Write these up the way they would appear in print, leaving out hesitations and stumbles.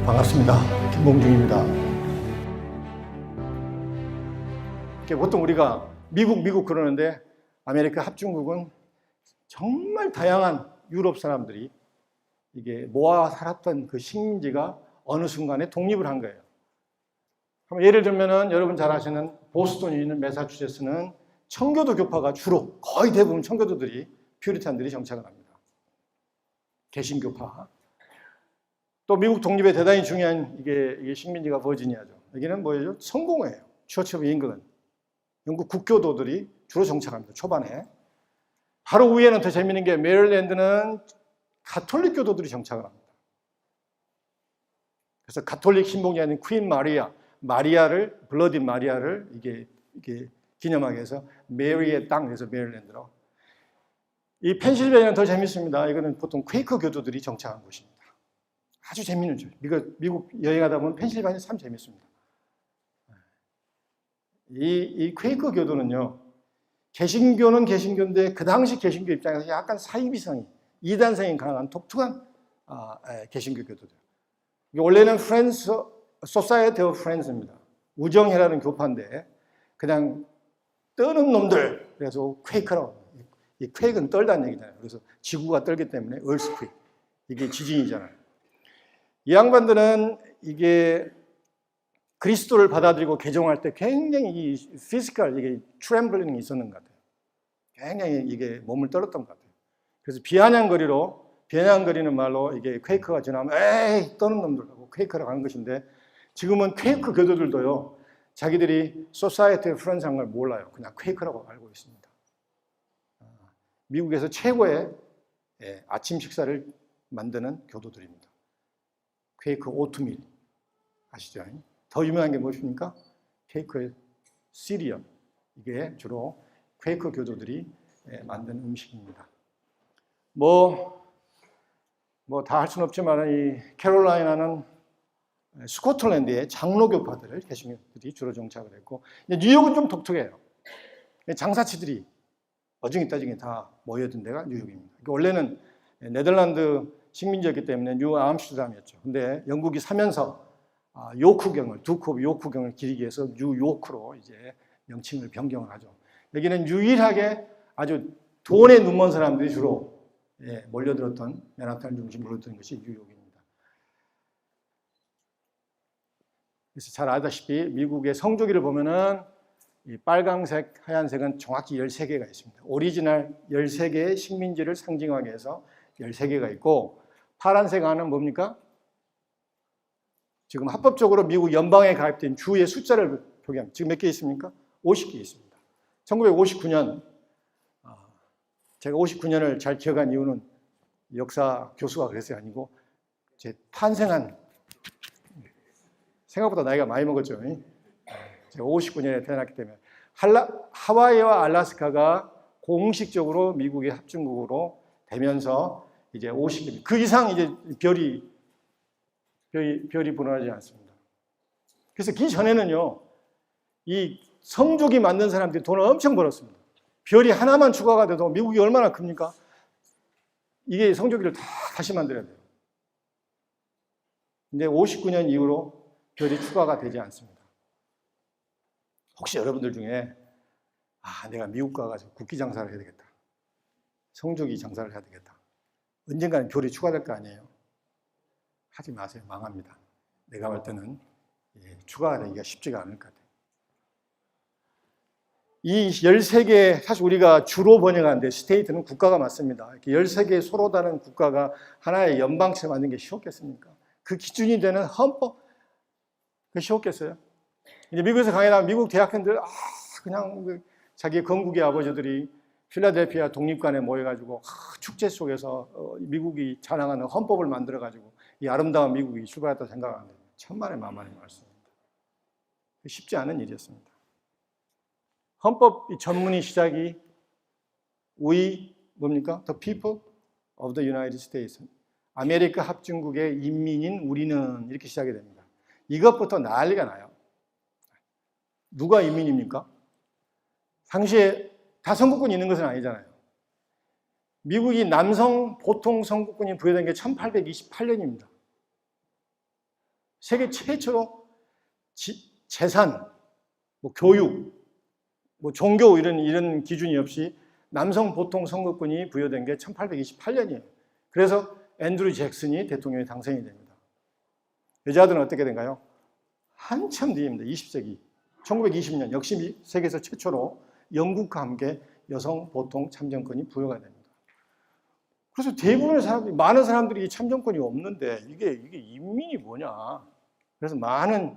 반갑습니다. 김봉중입니다. 보통 우리가 미국 그러는데 아메리카 합중국은 정말 다양한 유럽 사람들이 이게 모아 살았던 그 식민지가 어느 순간에 독립을 한 거예요. 예를 들면은 여러분 잘 아시는 보스턴에 있는 매사추세츠는 청교도 교파가 주로 거의 대부분 청교도들이 퓨리탄들이 정착을 합니다. 개신교파. 또 미국 독립에 대단히 중요한 이게 식민지가 버지니아죠. 여기는 뭐예요? 성공회예요. 처치 오브 잉글랜드. 영국 국교도들이 주로 정착합니다. 초반에. 바로 위에는 더 재미있는 게 메릴랜드는 가톨릭 교도들이 정착을 합니다. 그래서 가톨릭 신봉이 아닌 퀸 마리아를 블러디 마리아를 이게 기념하기 위해서 메리의 땅, 그래서 메릴랜드로. 이 펜실베니아는 더 재밌습니다. 이거는 보통 퀘이커 교도들이 정착한 곳입니다. 아주 재밌는 줄. 미국 여행하다 보면 펜실베니아 참 재밌습니다. 이 퀘이커 교도는요, 개신교는 개신교인데 그 당시 개신교 입장에서 약간 사이비성이, 이단성이 강한 독특한 개신교 교도들. 원래는 프렌즈 소사이어티 오브 프렌즈입니다. 우정회라는 교파인데 그냥 떠는 놈들, 그래서 퀘이커라고. 이 퀘이크는 떨다는 얘기잖아요. 그래서 지구가 떨기 때문에 얼스퀘이크, 이게 지진이잖아요. 이 양반들은 이게 그리스도를 받아들이고 개종할 때 굉장히 이 피지컬, 이게 트렘블링이 있었는 것 같아요. 굉장히 이게 몸을 떨었던 것 같아요. 그래서 비아냥거리는 말로 이게 퀘이크가 지나면 에이 떠는 놈들하고 퀘이크라고 하는 것인데, 지금은 퀘이크 교도들도요, 자기들이 소사이어티 프렌즈한 걸 몰라요. 그냥 퀘이크라고 알고 있습니다. 미국에서 최고의 아침 식사를 만드는 교도들입니다. 퀘이크 오트밀 아시죠? 더 유명한 게 무엇입니까? 퀘이크의 시리얼. 이게 주로 퀘이크 교도들이 만든 음식입니다. 뭐 다 할 수는 없지만 이 캐롤라이나는 스코틀랜드의 장로교파들을 개신교들이 주로 정착을 했고, 뉴욕은 좀 독특해요. 장사치들이 어중이따중이 다 모여든 데가 뉴욕입니다. 원래는 네덜란드 식민지였기 때문에 뉴 암스테르담이었죠. 근데 영국이 사면서 요크경을, 두크 오브 요크경을 기리기 위해서 뉴요크로 이제 명칭을 변경을 하죠. 여기는 유일하게 아주 돈에 눈먼 사람들이 주로 몰려들었던, 맨하탄 중심 몰려드는 것이 뉴욕입니다. 그래서 잘 아다시피 미국의 성조기를 보면은 이 빨강색, 하얀색은 정확히 13개가 있습니다. 오리지널 13개의 식민지를 상징하기 위해서 13개가 있고, 파란색 안은 뭡니까? 지금 합법적으로 미국 연방에 가입된 주의 숫자를 표기합니다. 지금 몇 개 있습니까? 50개 있습니다. 1959년, 제가 59년을 잘 기억한 이유는 역사 교수가 그랬어요. 아니고 제 탄생한, 생각보다 나이가 많이 먹었죠. 제가 59년에 태어났기 때문에 하와이와 알래스카가 공식적으로 미국의 합중국으로 되면서 이제 50년, 그 이상 이제 별이 분화하지 않습니다. 그래서 그 전에는요, 이 성족이 만든 사람들이 돈을 엄청 벌었습니다. 별이 하나만 추가가 돼도 미국이 얼마나 큽니까? 이게 성조기를 다 다시 만들어야 돼요. 근데 59년 이후로 별이 추가가 되지 않습니다. 혹시 여러분들 중에 내가 미국 가가지고 국기 장사를 해야 되겠다, 성조기 장사를 해야 되겠다, 언젠가는 별이 추가될 거 아니에요? 하지 마세요. 망합니다. 내가 볼 때는 추가가 되기가 쉽지가 않을 것 같아요. 이 13개, 사실 우리가 주로 번역하는데 스테이트는 국가가 맞습니다. 이렇게 13개 서로 다른 국가가 하나의 연방체를 만든 게 쉬웠겠습니까? 그 기준이 되는 헌법, 그 쉬웠겠어요? 이제 미국에서 강의하면 미국 대학생들, 그냥 자기 건국의 아버지들이 필라델피아 독립관에 모여가지고 축제 속에서 미국이 자랑하는 헌법을 만들어가지고 이 아름다운 미국이 출발했다고 생각하는데 천만의 만만의 말씀입니다. 쉽지 않은 일이었습니다. 헌법 전문의 시작이 뭡니까? The people of the United States. 아메리카 합중국의 인민인 우리는, 이렇게 시작이 됩니다. 이것부터 난리가 나요. 누가 인민입니까? 당시에 다 성국군이 있는 것은 아니잖아요. 미국이 남성 보통 성국군이 부여된 게 1828년입니다. 세계 최초로 재산, 뭐 교육, 뭐 종교 이런 기준이 없이 남성 보통 선거권이 부여된 게 1828년이에요. 그래서 앤드류 잭슨이 대통령에 당선이 됩니다. 여자들은 어떻게 된가요? 한참 뒤입니다. 20세기. 1920년 역시 세계에서 최초로 영국과 함께 여성 보통 참정권이 부여가 됩니다. 그래서 대부분의 사람들이, 많은 사람들이 참정권이 없는데 이게 인민이 뭐냐. 그래서 많은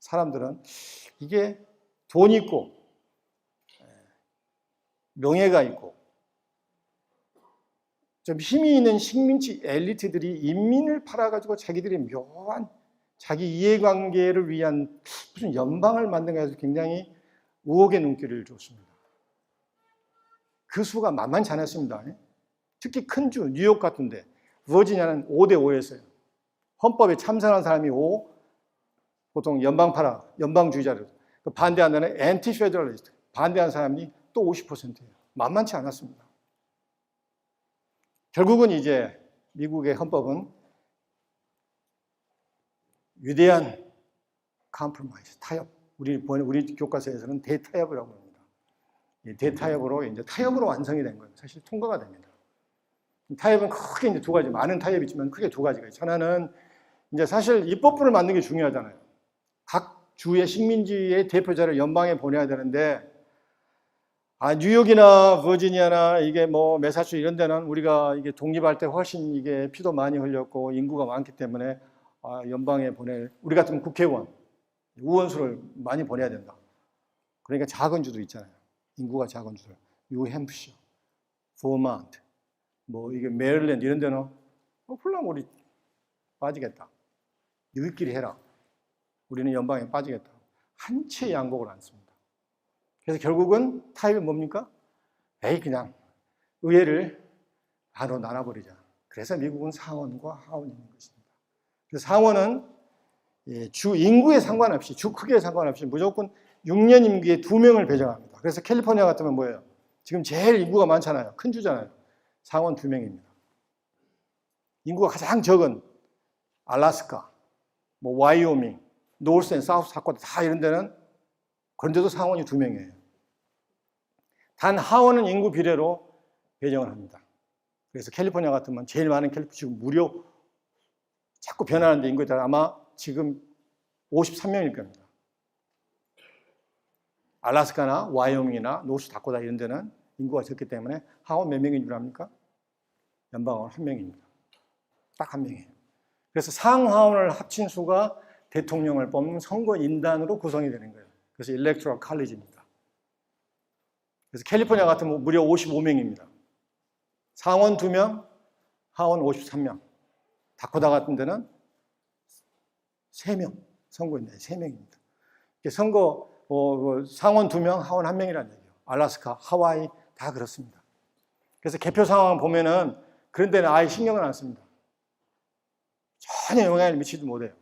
사람들은 이게 돈 있고 명예가 있고 좀 힘이 있는 식민지 엘리트들이 인민을 팔아가지고 자기들의 묘한 자기 이해관계를 위한 무슨 연방을 만든가 해서 굉장히 우혹의 눈길을 줬습니다. 그 수가 만만치 않았습니다. 특히 큰 주, 뉴욕 같은데 버지니아는 5대 5였어요. 헌법에 참선한 사람이 5, 보통 연방파라, 연방주의자들. 반대한다는 앤티페더럴리스트, 반대한 사람이 또 50%예요. 만만치 않았습니다. 결국은 이제 미국의 헌법은 위대한 컴프로마이즈, 타협. 우리 교과서에서는 대타협이라고 합니다. 이 대타협으로 이제 타협으로 완성이 된 거예요. 사실 통과가 됩니다. 타협은 크게 이제 두 가지, 많은 타협이 있지만 크게 두 가지가 있어요. 하나는 이제 사실 입법부를 만드는 게 중요하잖아요. 각 주의 식민지의 대표자를 연방에 보내야 되는데, 뉴욕이나 버지니아나 이게 뭐 매사추 이런 데는 우리가 이게 독립할 때 훨씬 이게 피도 많이 흘렸고 인구가 많기 때문에 연방에 우리 같으면 국회의원, 의원수를 많이 보내야 된다. 그러니까 작은 주도 있잖아요. 인구가 작은 주들. 뉴햄프셔, 버몬트, 뭐 이게 메릴랜드 이런 데는 훌륭 우리 빠지겠다. 너희끼리 해라. 우리는 연방에 빠지겠다. 한 채 양복을 않습니다. 그래서 결국은 타협이 뭡니까? 그냥 의회를 바로 나눠버리자. 그래서 미국은 상원과 하원이 있는 것입니다. 그래서 상원은 주 인구에 상관없이, 주 크기에 상관없이 무조건 6년 임기에 2명을 배정합니다. 그래서 캘리포니아 같으면 뭐예요? 지금 제일 인구가 많잖아요. 큰 주잖아요. 상원 2명입니다. 인구가 가장 적은 알래스카, 뭐 와이오밍, 노스 앤 사우스 사코다 다 이런 데는 그런데도 상원이 2명이에요. 단 하원은 인구 비례로 배정을 합니다. 그래서 캘리포니아 같으면 제일 많은 지금 무려 자꾸 변하는데 인구에 따라 아마 지금 53명일 겁니다. 알래스카나 와이오밍이나 노스 다코다 이런 데는 인구가 적기 때문에 하원 몇 명인 줄 압니까? 연방하원 1명입니다. 딱 1명이에요. 그래서 상하원을 합친 수가 대통령을 뽑는 선거인단으로 구성이 되는 거예요. 그래서 일렉토럴 칼리지입니다. 그래서 캘리포니아 같으면 무려 55명입니다. 상원 2명, 하원 53명. 다코다 같은 데는 3명, 선거인단이 3명입니다. 상원 2명, 하원 1명이라는 얘기예요. 알래스카, 하와이 다 그렇습니다. 그래서 개표 상황 보면은 그런 데는 아예 신경을 안 씁니다. 전혀 영향을 미치지 못해요.